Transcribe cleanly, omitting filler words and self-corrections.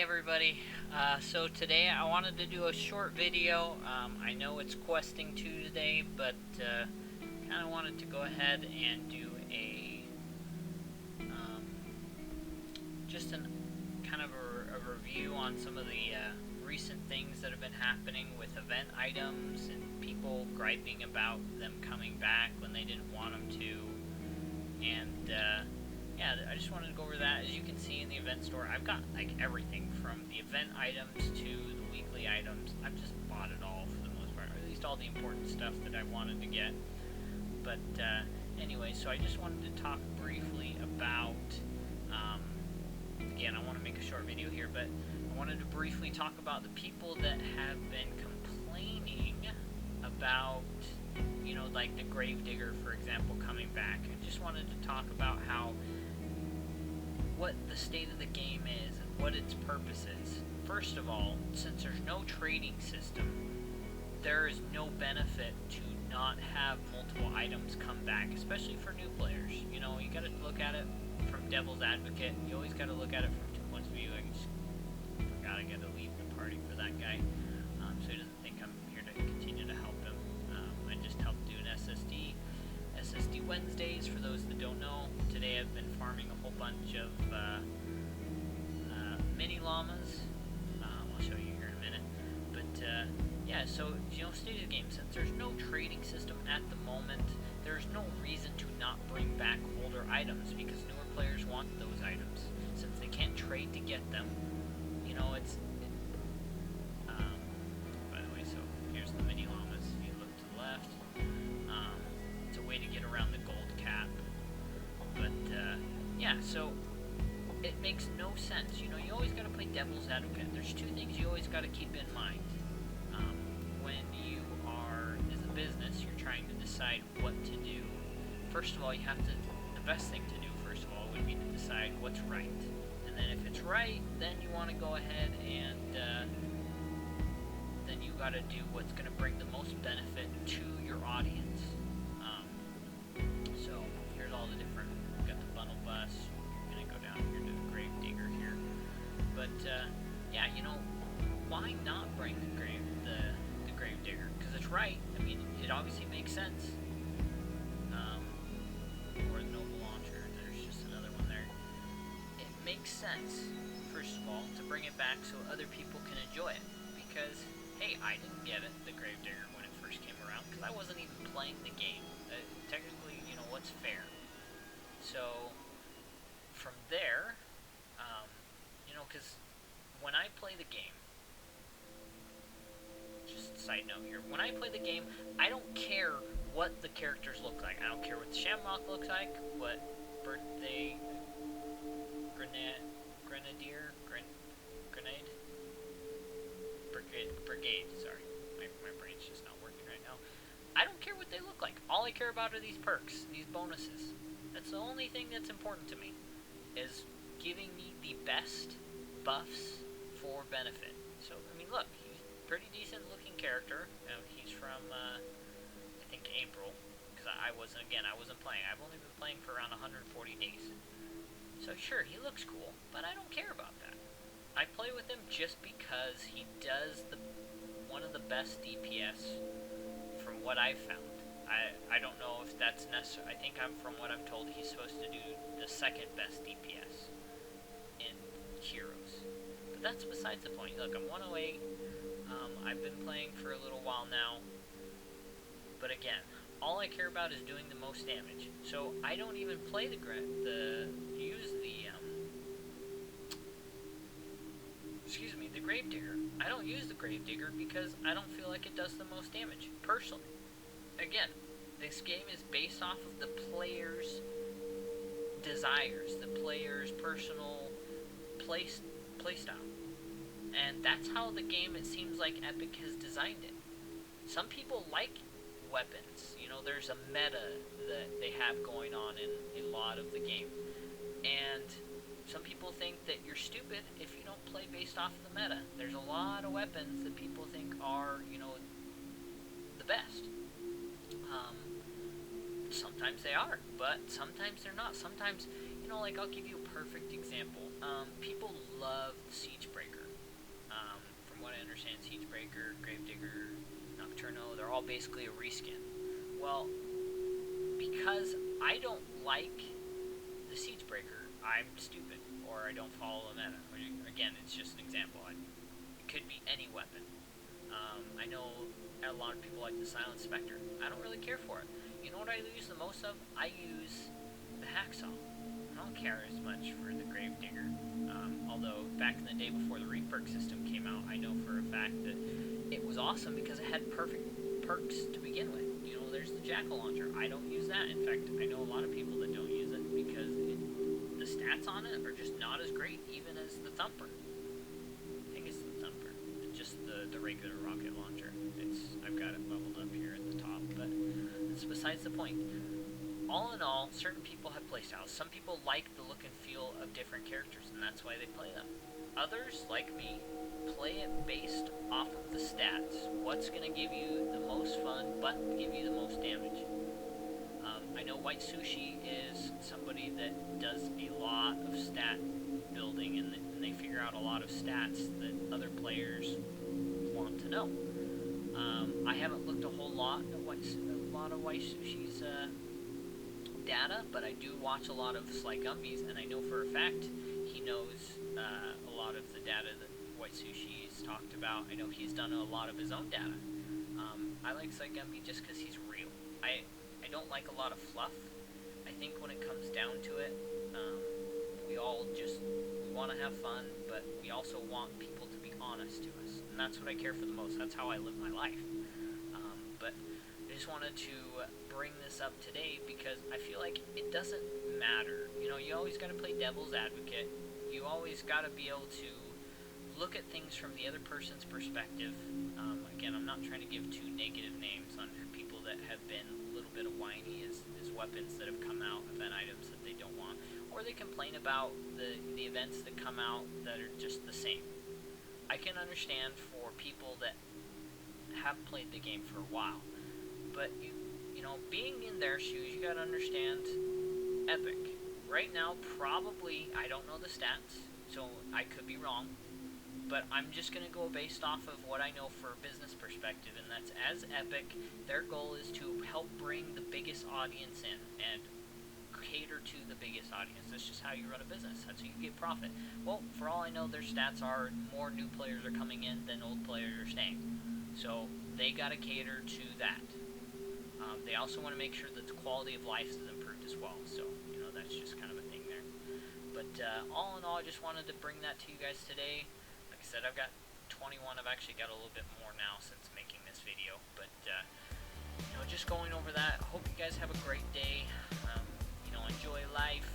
everybody. So today I wanted to do a short video. I know it's Questing Tuesday, but kind of wanted to go ahead and do a just an kind of a review on some of the recent things that have been happening with event items and people griping about them coming back when they didn't want them to, and yeah, I just wanted to go over that. As you can see in the event store, I've got like everything from the event items to the weekly items. I've just bought it all for the most part, or at least all the important stuff that I wanted to get. But anyway, so I just wanted to talk briefly about, again, I want to make a short video here, but I wanted to briefly talk about the people that have been complaining about, you know, like the Gravedigger, for example, coming back. I just wanted to talk about what the state of the game is and what its purpose is. First of all, since there's no trading system, there is no benefit to not have multiple items come back, especially for new players. You know, you gotta look at it from devil's advocate. You always gotta look at it from 2 points of view. I just forgot I gotta leave the party for that guy, so he doesn't think I'm here to continue to help him. I just helped do an SSD Wednesdays, for those that don't know. Today I've been farming a whole bunch of mini llamas. I'll show you here in a minute. But yeah, so, you know, state of the game, since there's no trading system at the moment, there's no reason to not bring back older items, because newer players want those items. Since they can't trade to get them, you know, by the way, so here's the mini llamas. If you look to the left, it's a way to get around the gold cap. But yeah, so it makes no sense. You know, you always got to play devil's advocate. There's two things you always got to keep in mind. When you are, as a business, you're trying to decide what to do. First of all, the best thing to do, first of all, would be to decide what's right. And then if it's right, then you want to go ahead and then you got to do what's going to bring the most benefit to your audience. So here's all the different, we've got the bundle bus. I'm going to go down here to the Gravedigger here. But yeah, you know, why not bring the Gravedigger? Because it's right. I mean, it obviously makes sense. Or the Noble Launcher, there's just another one there. It makes sense, first of all, to bring it back so other people can enjoy it. Because, hey, I didn't get it, the Gravedigger, when it first came around, because I wasn't even playing the game. Technically, you know, what's fair? So, from there, you know, because when I play the game, just a side note here, when I play the game, I don't care what the characters look like. I don't care what the Shamrock looks like, what birthday grenade, brigade, sorry. My brain's just not working right now. I don't care what they look like. All I care about are these perks, these bonuses. That's the only thing that's important to me, is giving me the best buffs for benefit. So, I mean, look, he's a pretty decent looking character. He's from, I think, April, because I wasn't playing. I've only been playing for around 140 days. So, sure, he looks cool, but I don't care about that. I play with him just because he does one of the best DPS from what I've found. I don't know if that's necessary. I think from what I'm told, he's supposed to do the second best DPS in Heroes. But that's besides the point. Look, I'm 108. I've been playing for a little while now. But again, all I care about is doing the most damage. So I don't even play the Gravedigger. I don't use the Gravedigger because I don't feel like it does the most damage, personally. Again, this game is based off of the player's desires, the player's personal playstyle. And that's how the game, it seems like Epic has designed it. Some people like weapons. You know, there's a meta that they have going on in a lot of the game. And some people think that you're stupid if you don't play based off of the meta. There's a lot of weapons that people think are, you know, the best. Sometimes they are, but sometimes they're not. Sometimes, you know, like, I'll give you a perfect example. People love the Siegebreaker. understand Siegebreaker, Gravedigger, Nocturno, they're all basically a reskin. Well, because I don't like the Siegebreaker, I'm stupid, or I don't follow the meta. Again, it's just an example. It could be any weapon. I know a lot of people like the Silent Spectre. I don't really care for it. You know what I use the most of? I use the Hacksaw. I don't care as much for the Gravedigger. Although, back in the day before the reperk system came out, I know for a fact that it was awesome because it had perfect perks to begin with. You know, there's the Jackal Launcher. I don't use that. In fact, I know a lot of people that don't use it because the stats on it are just not as great, even as the Thumper. I think it's the Thumper. It's just the regular rocket launcher. I've got it leveled up here at the top, but it's besides the point. All in all, certain people have playstyles. Some people like the look and feel of different characters, and that's why they play them. Others, like me, play it based off of the stats. What's going to give you the most fun, but give you the most damage. I know White Sushi is somebody that does a lot of stat building, and they figure out a lot of stats that other players want to know. I haven't looked a whole lot at White Sushi's data, but I do watch a lot of Sly Gumby's, and I know for a fact he knows a lot of the data that White Sushi's talked about. I know he's done a lot of his own data. I like Sly Gumby just because he's real. I don't like a lot of fluff. I think when it comes down to it, we all just want to have fun, but we also want people to be honest to us, and that's what I care for the most. That's how I live my life. But I just wanted to bring this up today because I feel like it doesn't matter. You know, you always got to play devil's advocate. You always got to be able to look at things from the other person's perspective. Again, I'm not trying to give too negative names on people that have been a little bit of whiny as weapons that have come out, event items that they don't want, or they complain about the events that come out that are just the same. I can understand for people that have played the game for a while, but you know, being in their shoes, you gotta understand Epic. Right now, probably, I don't know the stats, so I could be wrong, but I'm just gonna go based off of what I know for a business perspective, and that's as Epic, their goal is to help bring the biggest audience in, and cater to the biggest audience. That's just how you run a business. That's how you get profit. Well, for all I know, their stats are more new players are coming in than old players are staying. So they got to cater to that. They also want to make sure that the quality of life is improved as well. So, you know, that's just kind of a thing there. But all in all, I just wanted to bring that to you guys today. Like I said, I've got 21. I've actually got a little bit more now since making this video. But, you know, just going over that. Hope you guys have a great day. You know, enjoy life.